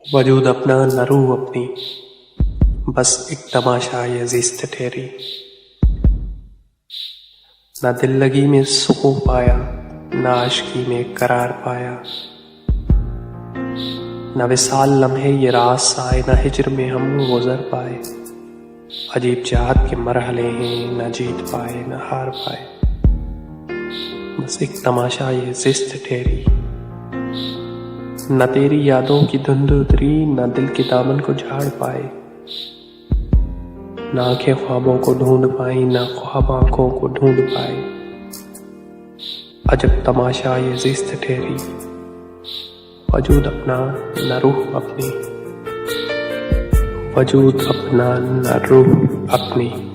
वजूद अपना न रूह अपनी, बस एक तमाशा ये ज़िस्त ठहरी। न दिल लगी में सुकून पाया, न आशिकी में करार पाया। न विसाल लम्हे ये रास आए, न हिज्र में हम गुज़र पाए। अजीब चाहत के मरहले हैं, न जीत पाए न हार पाए। बस एक तमाशा ये ज़िस्त ठहरी। न तेरी यादों की धुंध उतरी, न दिल के दामन को झाड़ पाए। न आंखें ख्वाबों को ढूंढ पाई, न ख्वाब आंखों को ढूंढ पाए। अजब तमाशा ये ज़िस्त ठहरी। वजूद अपना न रूह अपनी, वजूद अपना न रूह अपनी।